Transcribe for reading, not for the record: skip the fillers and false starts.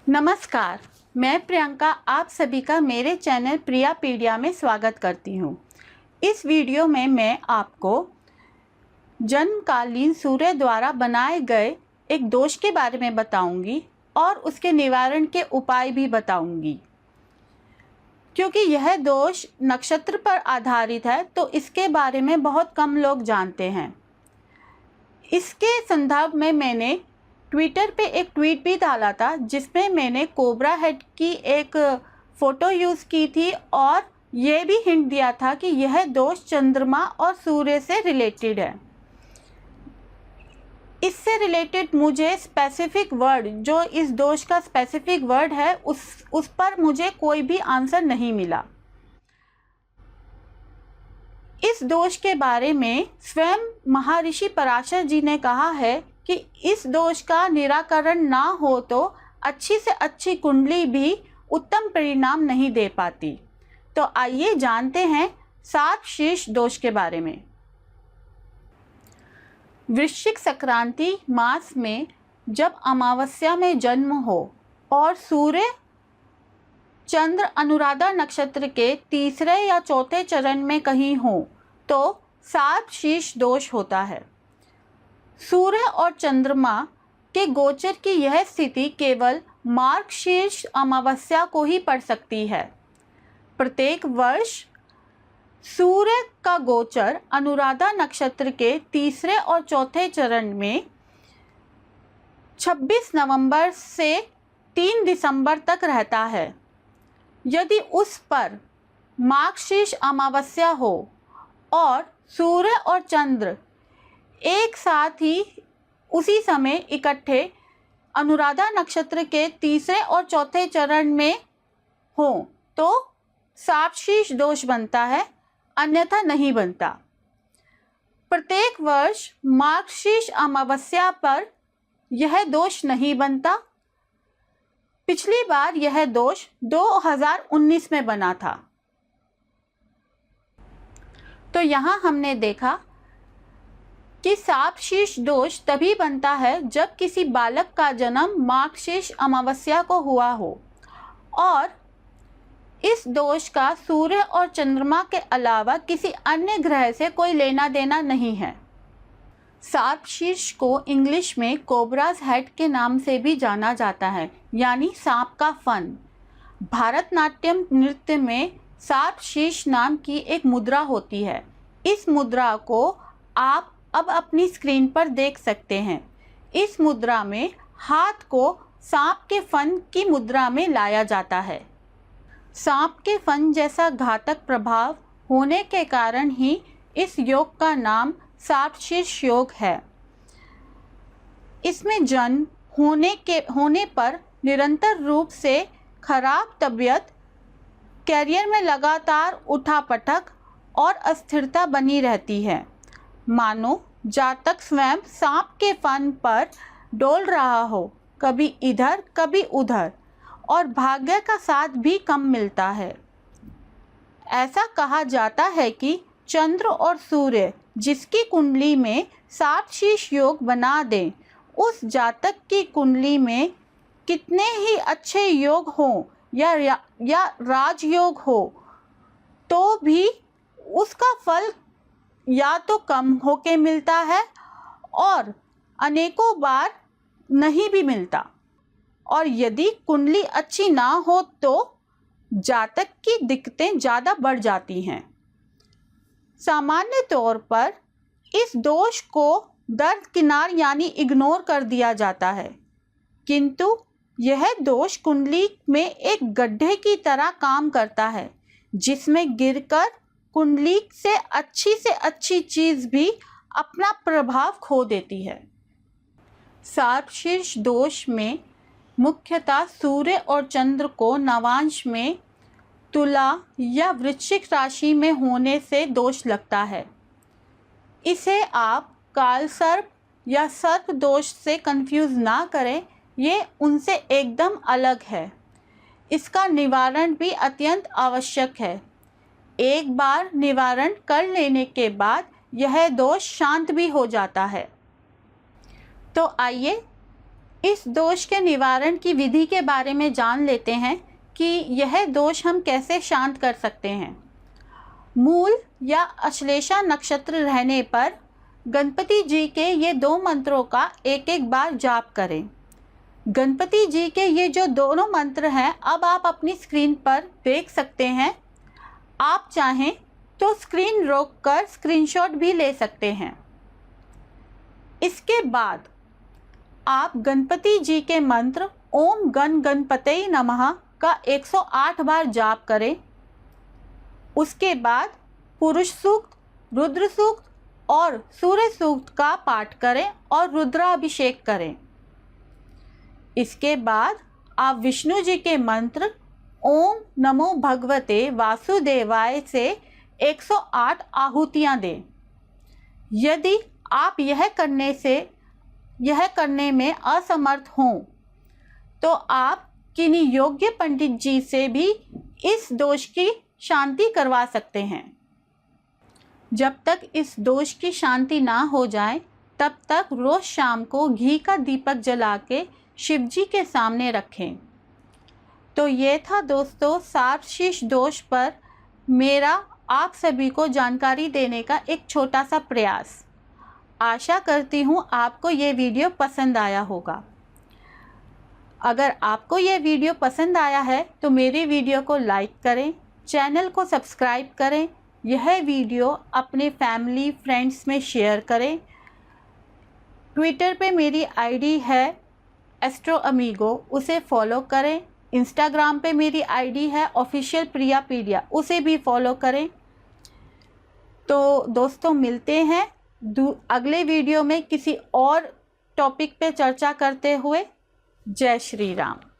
नमस्कार, मैं प्रियंका आप सभी का मेरे चैनल प्रियापीडिया में स्वागत करती हूँ। इस वीडियो में मैं आपको जन्मकालीन सूर्य द्वारा बनाए गए एक दोष के बारे में बताऊंगी और उसके निवारण के उपाय भी बताऊंगी। क्योंकि यह दोष नक्षत्र पर आधारित है तो इसके बारे में बहुत कम लोग जानते हैं। इसके संदर्भ में मैंने ट्विटर पे एक ट्वीट भी डाला था जिसमें मैंने कोबरा हेड की एक फ़ोटो यूज़ की थी और ये भी हिंट दिया था कि यह दोष चंद्रमा और सूर्य से रिलेटेड है। इससे रिलेटेड मुझे स्पेसिफिक वर्ड, जो इस दोष का स्पेसिफिक वर्ड है, उस पर मुझे कोई भी आंसर नहीं मिला। इस दोष के बारे में स्वयं महर्षि पराशर जी ने कहा है कि इस दोष का निराकरण ना हो तो अच्छी से अच्छी कुंडली भी उत्तम परिणाम नहीं दे पाती। तो आइए जानते हैं सात शीर्ष दोष के बारे में। वृश्चिक संक्रांति मास में जब अमावस्या में जन्म हो और सूर्य चंद्र अनुराधा नक्षत्र के तीसरे या चौथे चरण में कहीं हो तो सात शीर्ष दोष होता है। सूर्य और चंद्रमा के गोचर की यह स्थिति केवल मार्गशीर्ष अमावस्या को ही पड़ सकती है। प्रत्येक वर्ष सूर्य का गोचर अनुराधा नक्षत्र के तीसरे और चौथे चरण में 26 नवंबर से 3 दिसंबर तक रहता है। यदि उस पर मार्गशीर्ष अमावस्या हो और सूर्य और चंद्र एक साथ ही उसी समय इकट्ठे अनुराधा नक्षत्र के तीसरे और चौथे चरण में हो तो सात शीर्ष दोष बनता है, अन्यथा नहीं बनता। प्रत्येक वर्ष मार्गशीर्ष अमावस्या पर यह दोष नहीं बनता। पिछली बार यह दोष 2019 में बना था। तो यहाँ हमने देखा कि सात शीर्ष दोष तभी बनता है जब किसी बालक का जन्म मार्गशीर्ष अमावस्या को हुआ हो और इस दोष का सूर्य और चंद्रमा के अलावा किसी अन्य ग्रह से कोई लेना देना नहीं है। सात शीर्ष को इंग्लिश में कोबराज हेड के नाम से भी जाना जाता है, यानी सांप का फन। भारतनाट्यम नृत्य में सात शीर्ष नाम की एक मुद्रा होती है। इस मुद्रा को आप अब अपनी स्क्रीन पर देख सकते हैं। इस मुद्रा में हाथ को सांप के फन की मुद्रा में लाया जाता है। सांप के फन जैसा घातक प्रभाव होने के कारण ही इस योग का नाम सात शीर्ष योग है। इसमें जन्म होने पर निरंतर रूप से खराब तबीयत, कैरियर में लगातार उठापटक और अस्थिरता बनी रहती है, मानो जातक स्वयं सांप के फन पर डोल रहा हो, कभी इधर कभी उधर, और भाग्य का साथ भी कम मिलता है। ऐसा कहा जाता है कि चंद्र और सूर्य जिसकी कुंडली में सात शीर्ष योग बना दें, उस जातक की कुंडली में कितने ही अच्छे योग हों या राजयोग हो तो भी उसका फल या तो कम होके मिलता है और अनेकों बार नहीं भी मिलता। और यदि कुंडली अच्छी ना हो तो जातक की दिक्कतें ज़्यादा बढ़ जाती हैं। सामान्य तौर पर इस दोष को दरकिनार यानी इग्नोर कर दिया जाता है, किंतु यह दोष कुंडली में एक गड्ढे की तरह काम करता है जिसमें गिरकर कुंडली से अच्छी चीज़ भी अपना प्रभाव खो देती है। सात शीर्ष दोष में मुख्यतः सूर्य और चंद्र को नवांश में तुला या वृश्चिक राशि में होने से दोष लगता है। इसे आप काल सर्प या सर्प दोष से कंफ्यूज ना करें, ये उनसे एकदम अलग है। इसका निवारण भी अत्यंत आवश्यक है। एक बार निवारण कर लेने के बाद यह दोष शांत भी हो जाता है। तो आइए इस दोष के निवारण की विधि के बारे में जान लेते हैं कि यह दोष हम कैसे शांत कर सकते हैं। मूल या अश्लेषा नक्षत्र रहने पर गणपति जी के ये 2 मंत्रों का एक बार जाप करें। गणपति जी के ये जो दोनों मंत्र हैं अब आप अपनी स्क्रीन पर देख सकते हैं। आप चाहें तो स्क्रीन रोककर स्क्रीनशॉट भी ले सकते हैं। इसके बाद आप गणपति जी के मंत्र ओम गण गणपतये नमः का 108 बार जाप करें। उसके बाद पुरुष सूक्त, रुद्र सूक्त और सूर्य सूक्त का पाठ करें और रुद्राभिषेक करें। इसके बाद आप विष्णु जी के मंत्र ओम नमो भगवते वासुदेवाय से 108 आहुतियाँ दें। यदि आप यह करने में असमर्थ हों तो आप किन्हीं योग्य पंडित जी से भी इस दोष की शांति करवा सकते हैं। जब तक इस दोष की शांति ना हो जाए तब तक रोज़ शाम को घी का दीपक जला के शिव जी के सामने रखें। तो ये था दोस्तों सर्पशीर्ष दोष पर मेरा आप सभी को जानकारी देने का एक छोटा सा प्रयास। आशा करती हूँ आपको ये वीडियो पसंद आया होगा। अगर आपको ये वीडियो पसंद आया है तो मेरे वीडियो को लाइक करें, चैनल को सब्सक्राइब करें, यह वीडियो अपने फैमिली फ्रेंड्स में शेयर करें। ट्विटर पे मेरी आईडी है एस्ट्रो अमीगो, उसे फॉलो करें। इंस्टाग्राम पे मेरी आईडी है ऑफिशियल प्रिया पीडिया, उसे भी फॉलो करें। तो दोस्तों मिलते हैं अगले वीडियो में किसी और टॉपिक पे चर्चा करते हुए। जय श्री राम।